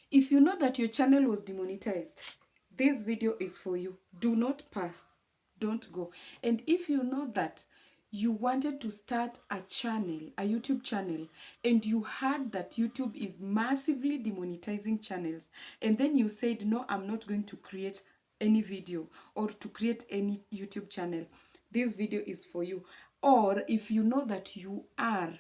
If you know that your channel was demonetized, this video is for you. Do not pass. Don't go. And if you know that you wanted to start a channel, a YouTube channel, and you heard that YouTube is massively demonetizing channels, and then you said, no, I'm not going to create any video or to create any YouTube channel, this video is for you. Or if you know that you are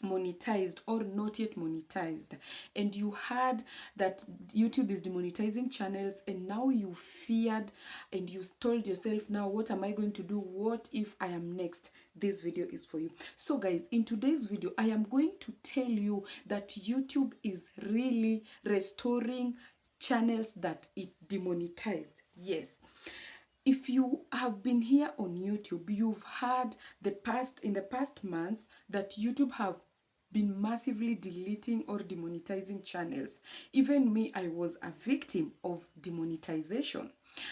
monetized or not yet monetized, and you heard that YouTube is demonetizing channels, and now you feared and you told yourself, now what am I going to do? What if I am next? This video is for you. So guys, in today's video I am going to tell you that YouTube is really restoring channels that it demonetized. Yes, if you have been here on YouTube, you've heard in the past months that YouTube have been massively deleting or demonetizing channels. Even me, I was a victim of demonetization.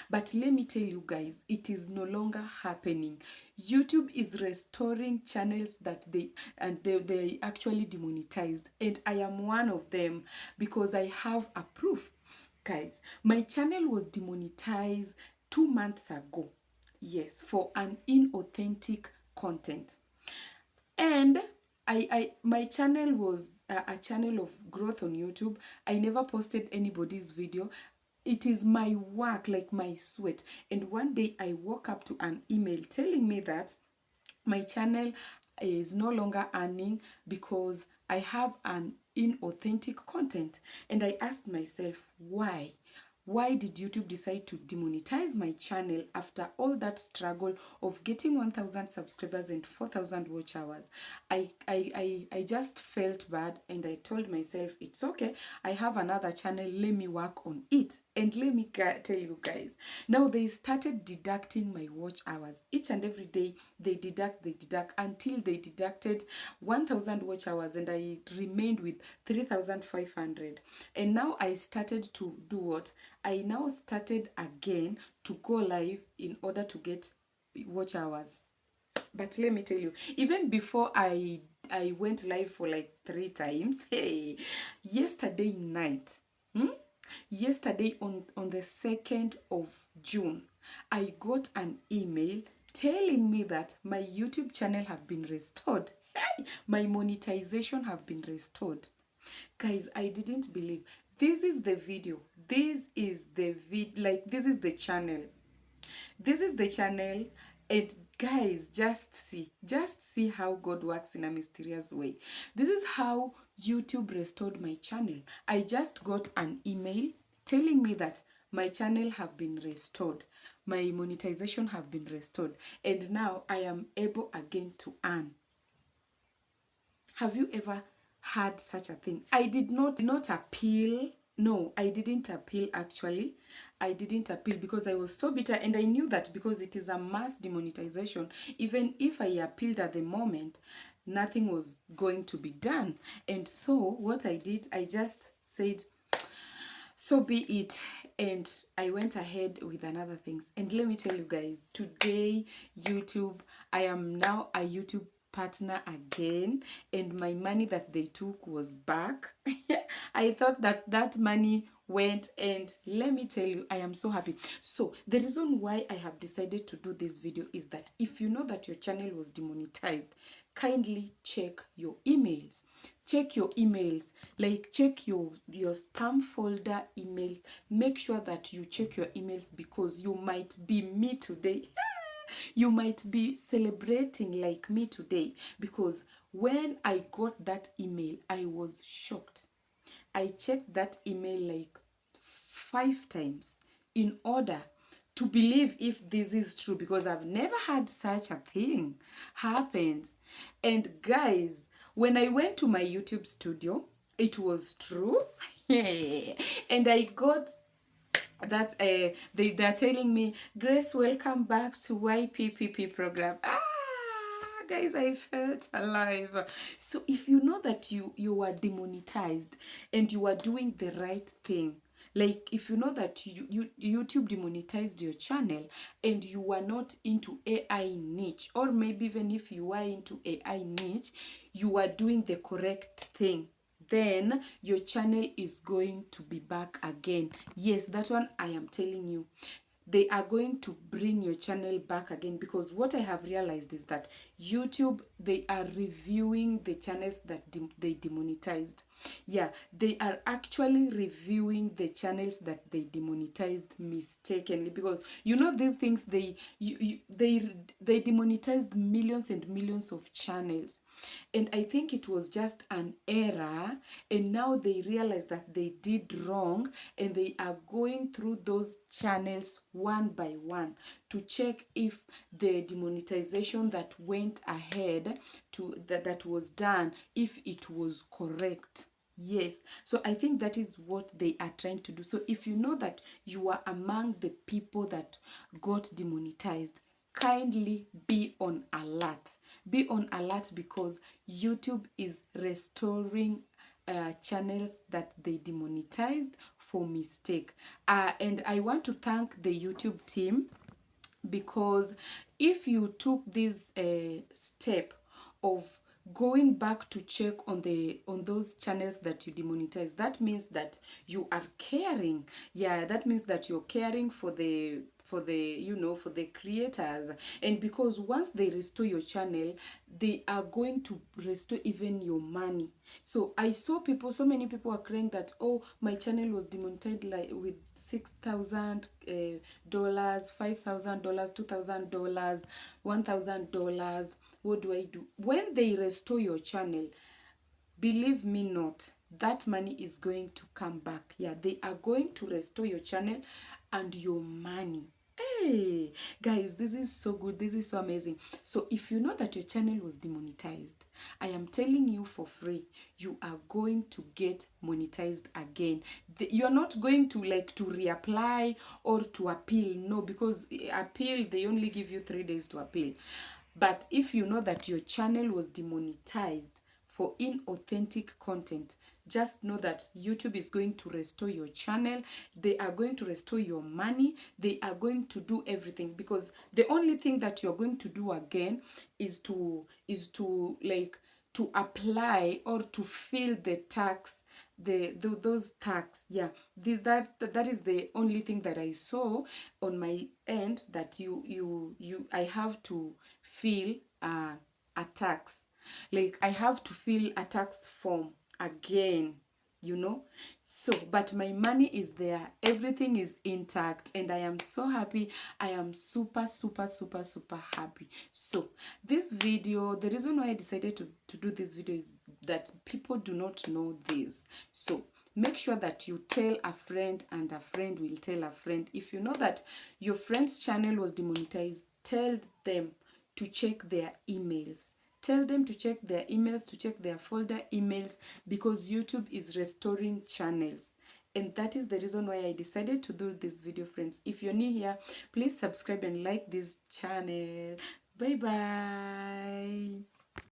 But let me tell you guys, it is no longer happening. YouTube is restoring channels that they actually demonetized, and I am one of them because I have a proof. Guys, my channel was demonetized 2 months ago. Yes, for an inauthentic content. And my channel was a channel of growth on YouTube. I never posted anybody's video. It is my work, like my sweat. And one day I woke up to an email telling me that my channel is no longer earning because I have an inauthentic content. And I asked myself, why? Why did YouTube decide to demonetize my channel after all that struggle of getting 1,000 subscribers and 4,000 watch hours? I just felt bad, and I told myself, it's okay, I have another channel, let me work on it. And let me tell you guys, now they started deducting my watch hours. Each and every day they deduct until they deducted 1,000 watch hours, and I remained with 3,500. And now I started to do what? I now started again to go live in order to get watch hours. But let me tell you, even before I went live for like 3 times, hey, yesterday night, yesterday on the 2nd of June, I got an email telling me that my YouTube channel have been restored. My monetization have been restored. Guys, I didn't believe. This is the video. This is the this is the channel. This is the channel. And guys, just see how God works in a mysterious way. This is how YouTube restored my channel. I just got an email telling me that my channel have been restored, my monetization have been restored, and now I am able again to earn. Have you ever had such a thing? I did not appeal. No, I didn't appeal actually. I didn't appeal because I was so bitter, and I knew that because it is a mass demonetization, even if I appealed at the moment, nothing was going to be done. And so what I did, I just said, so be it, and I went ahead with another things. And let me tell you guys, today YouTube, I am now a YouTube partner again, and my money that they took was back. I thought that money went, and let me tell you, I am so happy. So the reason why I have decided to do this video is that if you know that your channel was demonetized, kindly check your emails. Check your emails, like check your spam folder emails. Make sure that you check your emails, because you might be me today. You might be celebrating like me today, because when I got that email, I was shocked. I checked that email like 5 times in order to believe if this is true, because I've never had such a thing happens. And guys, when I went to my YouTube studio, it was true. And I got that they're telling me, Grace, welcome back to YPPP program. Guys, I felt alive. So if you know that you are demonetized and you are doing the right thing, like if you know that YouTube demonetized your channel and you are not into AI niche, or maybe even if you are into AI niche, you are doing the correct thing. then your channel is going to be back again. Yes, that one I am telling you. They are going to bring your channel back again, because what I have realized is that YouTube, they are reviewing the channels that they demonetized. Yeah, they are actually reviewing the channels that they demonetized mistakenly, because you know these things, they demonetized millions and millions of channels, and I think it was just an error, and now they realize that they did wrong, and they are going through those channels one by one to check if the demonetization that went ahead that was done, if it was correct. Yes, so I think that is what they are trying to do. So if you know that you are among the people that got demonetized, kindly be on alert. Be on alert, because YouTube is restoring channels that they demonetized for mistake. And I want to thank the YouTube team, because if you took this step of going back to check on those channels that you demonetize, that means that you are caring. Yeah, that means that you're caring for the for the creators. And because once they restore your channel, they are going to restore even your money. So I saw people, so many people are crying that, oh, my channel was demonetized like with $6,000, $5,000, $2,000, $1,000. What do I do? When they restore your channel, believe me not, that money is going to come back. Yeah, they are going to restore your channel and your money. Hey guys, this is so good, this is so amazing. So if you know that your channel was demonetized, I am telling you for free, you are going to get monetized again. You're not going to like to reapply or to appeal. No, because appeal, they only give you 3 days to appeal. But if you know that your channel was demonetized for inauthentic content, just know that YouTube is going to restore your channel. They are going to restore your money. They are going to do everything, because the only thing that you're going to do again is to like to apply or to fill the tax, those tax. Yeah, that is the only thing that I saw on my end, that I have to fill a tax. Like I have to fill a tax form again, you know. So but my money is there, everything is intact, and I am so happy. I am super super super super happy. So this video, the reason why I decided to do this video is that people do not know this. So make sure that you tell a friend, and a friend will tell a friend. If you know that your friend's channel was demonetized, tell them to check their emails. Tell them to check their emails, to check their folder emails, because YouTube is restoring channels. And that is the reason why I decided to do this video, friends. If you're new here, please subscribe and like this channel. Bye bye.